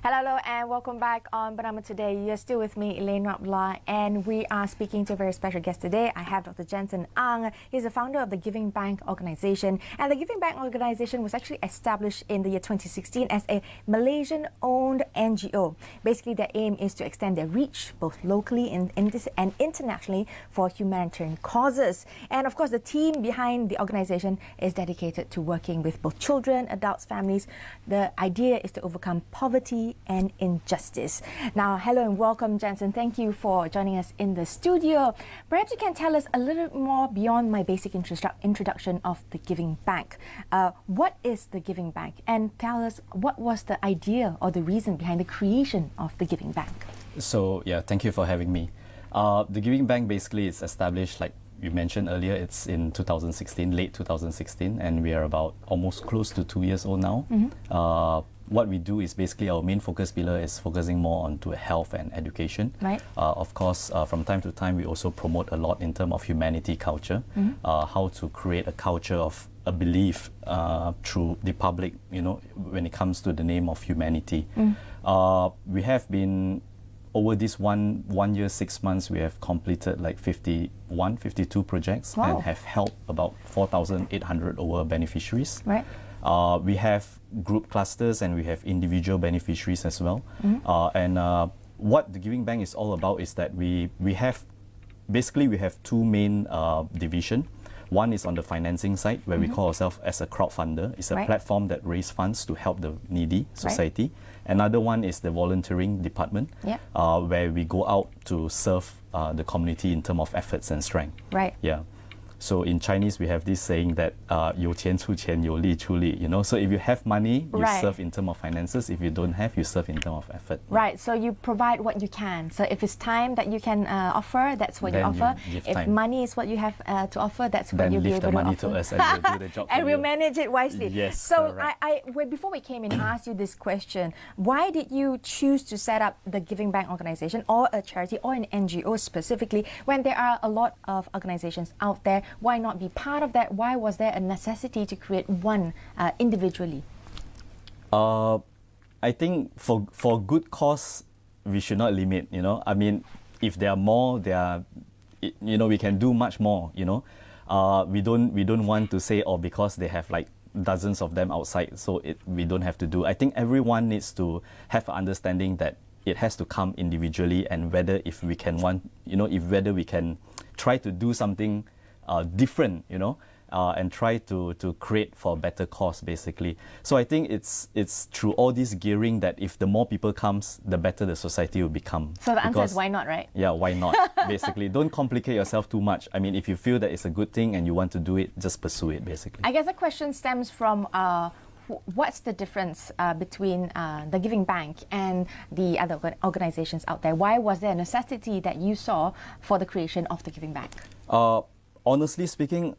Hello and welcome back on Bernama today. You're still with me, Elaine Rabla, and we are speaking to a very special guest today. I have Dr. Jensen Ang. He's the founder of the Giving Bank organization, and the Giving Bank organization was actually established in the year 2016 as a Malaysian-owned NGO. Basically, their aim is to extend their reach both locally and internationally for humanitarian causes. And of course, the team behind the organization is dedicated to working with both children, adults, families. The idea is to overcome poverty and injustice. Now, hello and welcome, Jensen. Thank you for joining us in the studio. Perhaps you can tell us a little bit more beyond my basic introduction of the Giving Bank. What is the Giving Bank? And tell us what was the idea or the reason behind the creation of the Giving Bank? So, yeah, thank you for having me. The Giving Bank basically is established, like you mentioned earlier, it's in 2016, late 2016, and we are about almost close to 2 years old now. What we do is basically our main focus pillar is focusing more on to health and education. Right. Of course, from time to time, we also promote a lot in terms of humanity culture, how to create a culture of a belief through the public, you know, when it comes to the name of humanity. We have been, over this one year, 6 months, we have completed like 52 projects. Wow. And have helped about 4,800 over beneficiaries. Right. We have group clusters and we have individual beneficiaries as well. What the Giving Bank is all about is that we have two main division. One is on the financing side, where we call ourselves as a crowdfunder. It's a platform that raises funds to help the needy society. Another one is the volunteering department, where we go out to serve the community in terms of efforts and strength. Right. Yeah. So in Chinese, we have this saying that 有钱出钱, 有力出力, you know. So if you have money, you serve in terms of finances. If you don't have, you serve in terms of effort. Right. So you provide what you can. So if it's time that you can offer, that's what you offer. If money is what you have to offer, that's what you'll be able to offer. Then leave the money to us and we'll do the job and for we'll you. manage it wisely. Yes. So before we came in, I asked you this question. Why did you choose to set up the Giving Bank organization or a charity or an NGO specifically when there are a lot of organizations out there? Why not be part of that? Why was there a necessity to create one individually? I think for good cause, we should not limit, you know. I mean, if there are more, we can do much more, you know. We don't want to say, oh, because they have like dozens of them outside, so we don't have to do. I think everyone needs to have an understanding that it has to come individually, and whether we can try to do something different, you know, and try to create for a better cause, basically. So I think it's through all this gearing that if the more people comes, the better the society will become. So the answer is why not, right? Yeah, why not? Basically, don't complicate yourself too much. I mean, if you feel that it's a good thing and you want to do it, just pursue it, basically. I guess the question stems from what's the difference between the Giving Bank and the other organizations out there? Why was there a necessity that you saw for the creation of the Giving Bank? Honestly speaking,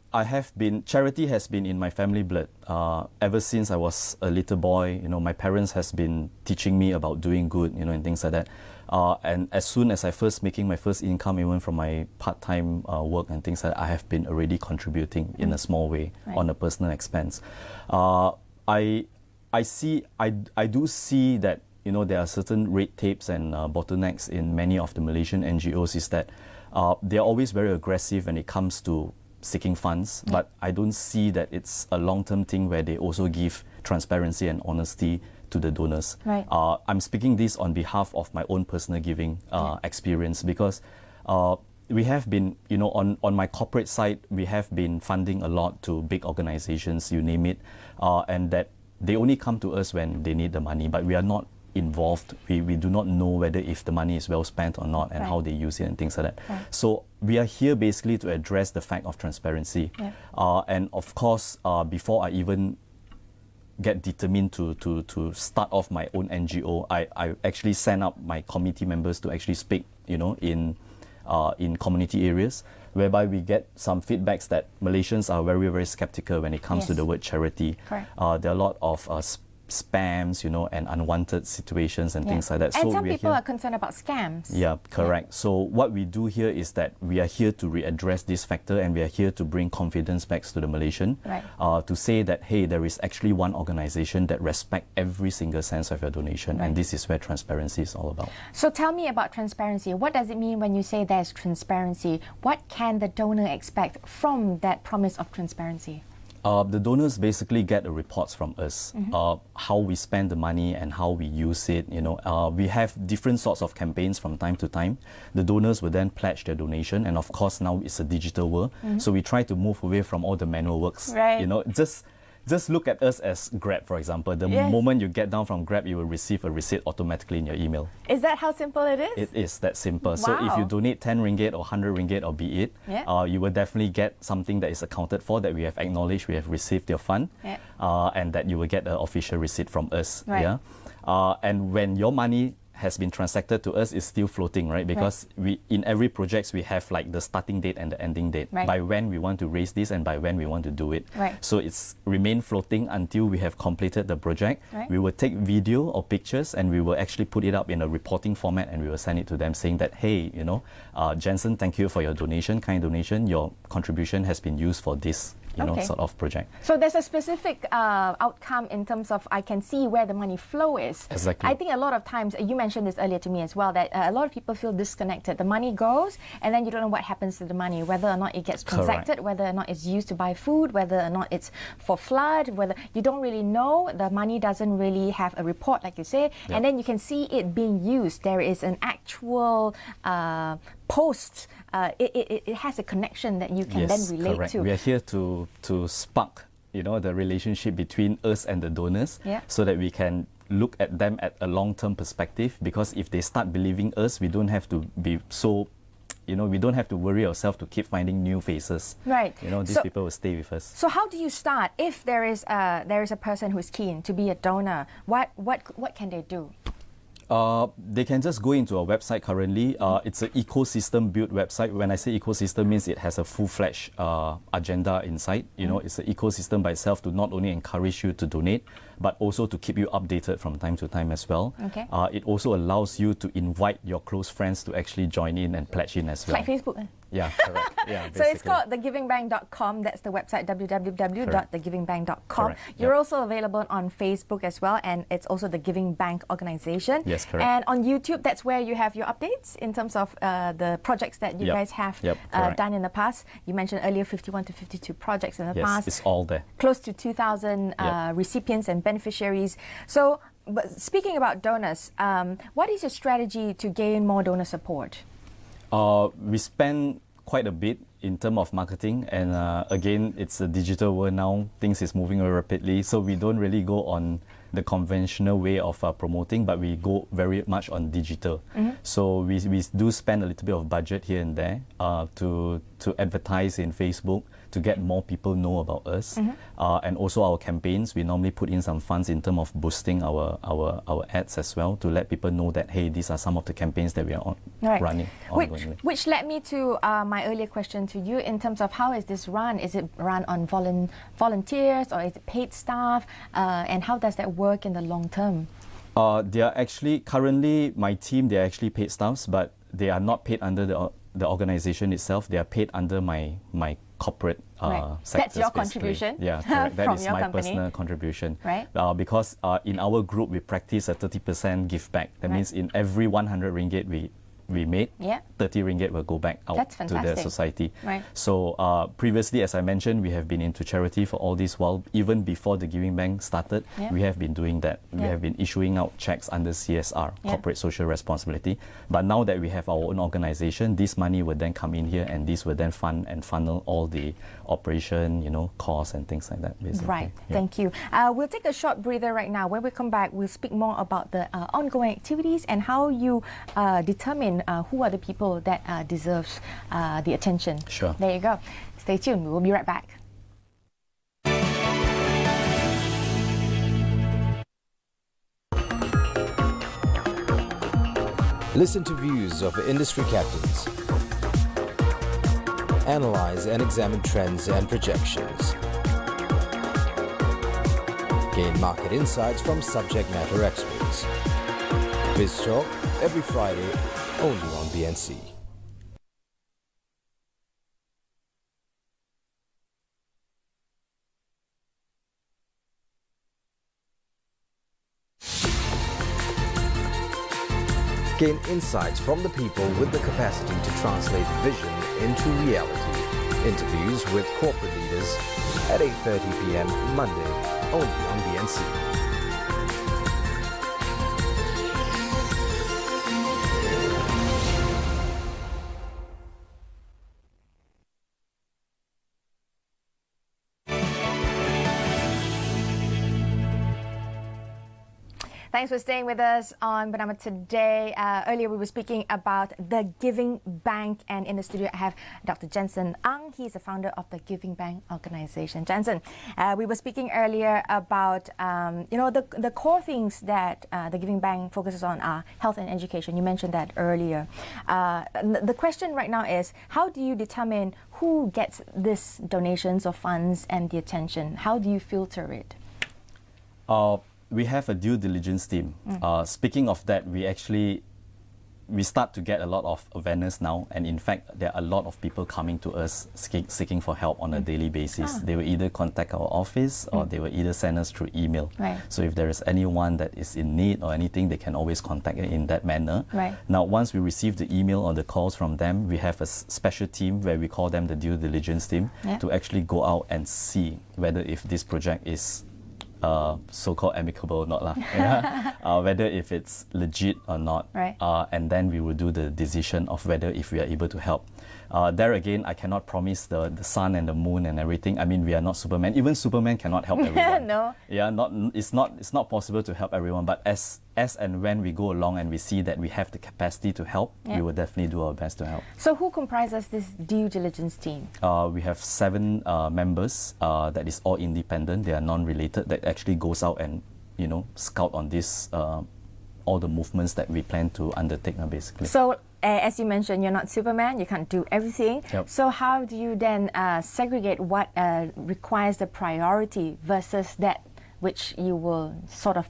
charity has been in my family blood. Ever since I was a little boy, you know, my parents has been teaching me about doing good, you know, and things like that. And as soon as I making my first income, even from my part-time work and things like that, I have been already contributing in a small way on a personal expense. I do see that, you know, there are certain red tapes and bottlenecks in many of the Malaysian NGOs is that they are always very aggressive when it comes to seeking funds, but I don't see that it's a long-term thing where they also give transparency and honesty to the donors. Right. I'm speaking this on behalf of my own personal giving experience, because we have been, you know, on my corporate side, we have been funding a lot to big organizations, you name it, and that they only come to us when they need the money, but we are not involved. We do not know whether if the money is well spent or not and how they use it and things like that. So we are here basically to address the fact of transparency. And of course, before I even get determined to start off my own NGO, I actually sent up my committee members to actually speak, you know, in community areas, whereby we get some feedbacks that Malaysians are very, very skeptical when it comes to the word charity. There are a lot of spams, and unwanted situations and things like that. And so some we people are here. are concerned about scams. Yeah, correct. So what we do here is that we are here to readdress this factor, and we are here to bring confidence back to the Malaysian, to say that, hey, there is actually one organization that respects every single cent of your donation, and this is where transparency is all about. So tell me about transparency. What does it mean when you say there's transparency? What can the donor expect from that promise of transparency? The donors basically get the reports from us, how we spend the money and how we use it. We have different sorts of campaigns from time to time. The donors will then pledge their donation, and of course now it's a digital world, so we try to move away from all the manual works. Just look at us as Grab, for example. The moment you get down from Grab, you will receive a receipt automatically in your email. Is that how simple it is? It is that simple. Wow. So if you donate 10 ringgit or 100 ringgit or be it, you will definitely get something that is accounted for, that we have acknowledged we have received your fund, and that you will get an official receipt from us. And when your money has been transacted to us, is still floating, right? Because we, in every project, we have like the starting date and the ending date, by when we want to raise this and by when we want to do it. So it's remain floating until we have completed the project. We will take video or pictures, and we will actually put it up in a reporting format, and we will send it to them saying that, hey, Jensen, thank you for your donation, kind donation. Your contribution has been used for this sort of project. So there's a specific outcome in terms of I can see where the money flow is. Exactly. I think a lot of times, you mentioned this earlier to me as well, that a lot of people feel disconnected. The money goes, and then you don't know what happens to the money, whether or not it gets transacted, whether or not it's used to buy food, whether or not it's for flood, whether you don't really know. The money doesn't really have a report, like you say, and then you can see it being used. There is an actual post. It has a connection that you can then relate to. We are here to spark, the relationship between us and the donors, so that we can look at them at a long-term perspective. Because if they start believing us, we don't have to be so, we don't have to worry ourselves to keep finding new faces. These people will stay with us. So how do you start if there is a person who is keen to be a donor? What can they do? They can just go into our website currently. It's an ecosystem built website. When I say ecosystem, means it has a full-fledged agenda inside. It's an ecosystem by itself to not only encourage you to donate, but also to keep you updated from time to time as well. It also allows you to invite your close friends to actually join in and pledge in as well. Like Facebook. Yeah, correct. Yeah, so it's called thegivingbank.com. That's the website, www.thegivingbank.com. You're also available on Facebook as well, and it's also the Giving Bank organization. Yes, correct. And on YouTube, that's where you have your updates in terms of the projects that you guys have done in the past. You mentioned earlier 51 to 52 projects in the past. Yes, it's all there. Close to 2,000 recipients and beneficiaries. So, but speaking about donors, what is your strategy to gain more donor support? We spend quite a bit in terms of marketing, and again, it's a digital world now. Things is moving very rapidly, so we don't really go on the conventional way of promoting, but we go very much on digital. So we do spend a little bit of budget here and there to advertise in Facebook, to get more people know about us, and also our campaigns. We normally put in some funds in terms of boosting our ads as well, to let people know that, hey, these are some of the campaigns that we are running ongoingly. Which led me to my earlier question to you in terms of how is this run? Is it run on volunteers, or is it paid staff? And how does that work in the long term? They are actually, currently, my team, they are actually paid staffs, but they are not paid under the organization itself. They are paid under my corporate sectors. That's your basically. contribution. Yeah, correct. That is my company. personal contribution. Because in our group, we practice a 30% give back. That means in every 100 ringgit we made, 30 ringgit will go back out to the society. So previously, as I mentioned, we have been into charity for all this while. Even before the Giving Bank started, we have been doing that. We have been issuing out checks under CSR, Corporate Social Responsibility. But now that we have our own organization, this money will then come in here, and this will then fund and funnel all the operation, costs and things like that, basically. Thank you. We'll take a short breather right now. When we come back, we'll speak more about the ongoing activities and how you determine who are the people that deserves the attention. Sure. There you go. Stay tuned. We will be right back. Listen to views of industry captains. Analyze and examine trends and projections. Gain market insights from subject matter experts. Biz Talk every Friday only on BNC. Gain insights from the people with the capacity to translate vision into reality. Interviews with corporate leaders at 8:30 p.m. Monday, only on BNC. Thanks for staying with us on Bernama today. Earlier we were speaking about the Giving Bank, and in the studio I have Dr. Jensen Ang. He's the founder of the Giving Bank organization. Jensen, we were speaking earlier about the core things that the Giving Bank focuses on are health and education. You mentioned that earlier. The question right now is, how do you determine who gets these donations or funds and the attention? How do you filter it? We have a due diligence team. Speaking of that, we start to get a lot of awareness now, and in fact, there are a lot of people coming to us seeking for help on a daily basis. They will either contact our office or they will either send us through email. Right. So if there is anyone that is in need or anything, they can always contact us in that manner. Right. Now, once we receive the email or the calls from them, we have a special team where we call them the due diligence team to actually go out and see whether if this project is so-called amicable or not whether if it's legit or not, and then we will do the decision of whether if we are able to help. There again, I cannot promise the sun and the moon and everything. I mean, we are not Superman. Even Superman cannot help everyone. No. Yeah, it's not possible to help everyone. But as and when we go along and we see that we have the capacity to help, we will definitely do our best to help. So who comprises this due diligence team? We have 7 members that is all independent. They are non-related. That actually goes out and scout on this all the movements that we plan to undertake basically. So as you mentioned, you're not Superman, you can't do everything. Yep. So how do you then segregate what requires the priority versus that which you will sort of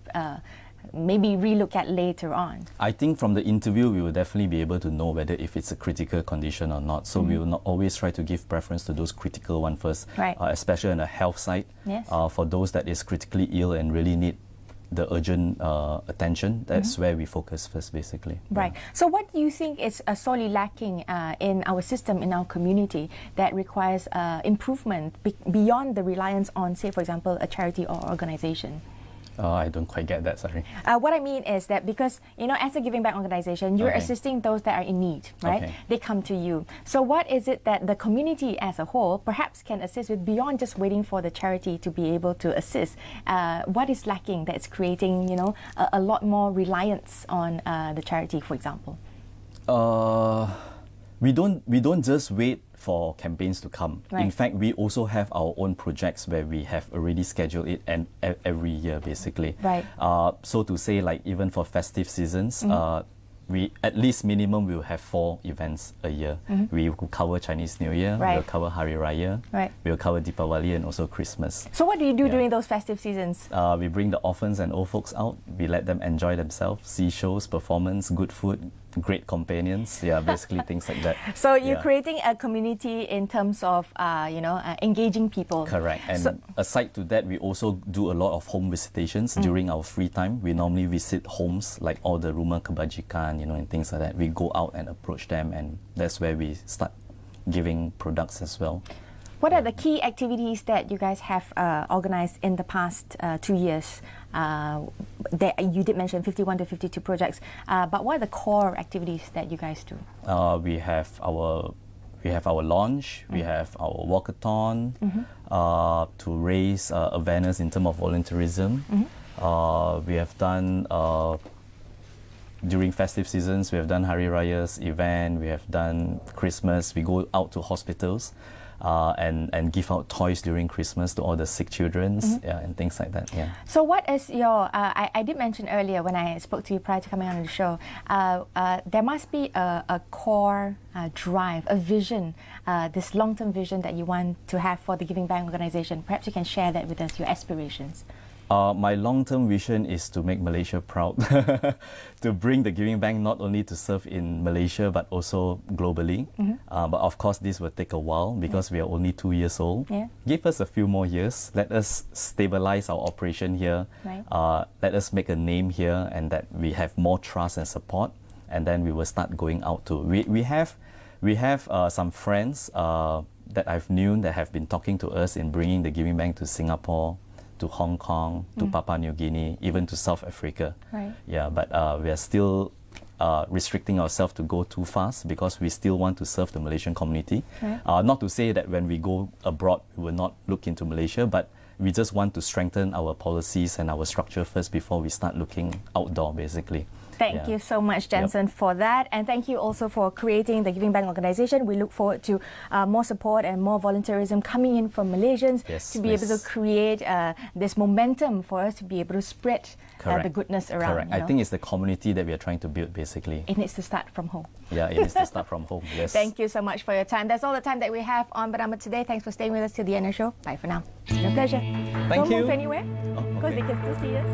maybe relook at later on? I think from the interview, we will definitely be able to know whether if it's a critical condition or not. So we will not always try to give preference to those critical ones first, especially on the health side. Yes. For those that is critically ill and really need the urgent attention, that's where we focus first, basically. Right. So what do you think is sorely lacking in our system, in our community, that requires improvement beyond the reliance on, say, for example, a charity or organization? I don't quite get that, sorry. What I mean is that because, as a giving back organization, you're assisting those that are in need, right? Okay. They come to you. So what is it that the community as a whole perhaps can assist with beyond just waiting for the charity to be able to assist? What is lacking that's creating, a lot more reliance on the charity, for example? We don't just wait for campaigns to come. Right. In fact, we also have our own projects where we have already scheduled it and every year, basically. Right. So to say, like even for festive seasons, we at least minimum we will have 4 events a year. We will cover Chinese New Year, we will cover Hari Raya, we will cover Deepavali and also Christmas. So what do you do during those festive seasons? We bring the orphans and old folks out. We let them enjoy themselves, see shows, performance, good food, great companions. Yeah, basically things like that. So you're creating a community in terms of, engaging people. Correct. And aside to that, we also do a lot of home visitations during our free time. We normally visit homes like all the rumah kebajikan, and things like that. We go out and approach them, and that's where we start giving products as well. What are the key activities that you guys have organized in the past 2 years? You did mention 51 to 52 projects, but what are the core activities that you guys do? We have our launch, we have our walkathon to raise awareness in terms of volunteerism. We have done during festive seasons, we have done Hari Raya's event, we have done Christmas. We go out to hospitals and give out toys during Christmas to all the sick children, and things like that. Yeah. So what is your, I did mention earlier when I spoke to you prior to coming on the show, there must be a core drive, a vision, this long-term vision that you want to have for the Giving Back organization. Perhaps you can share that with us, your aspirations. My long-term vision is to make Malaysia proud, to bring the Giving Bank not only to serve in Malaysia but also globally. But of course, this will take a while because we are only 2 years old. Yeah. Give us a few more years. Let us stabilize our operation here. Right. Let us make a name here, and that we have more trust and support. And then we will start going out to. We have some friends that I've known that have been talking to us in bringing the Giving Bank to Singapore, to Hong Kong, to Papua New Guinea, even to South Africa. Right. Yeah, but we are still restricting ourselves to go too fast because we still want to serve the Malaysian community. Right. Not to say that when we go abroad, we will not look into Malaysia, but we just want to strengthen our policies and our structure first before we start looking outdoor, basically. Thank you so much, Jensen, for that. And thank you also for creating the Giving Bank organization. We look forward to more support and more volunteerism coming in from Malaysians to be able to create this momentum for us to be able to spread the goodness around. Correct. I think it's the community that we are trying to build, basically. It needs to start from home. Yeah, it needs to start from home. Yes. Thank you so much for your time. That's all the time that we have on Bernama today. Thanks for staying with us till the end of the show. Bye for now. It's been a pleasure. Thank Don't you. move anywhere because they can still see us.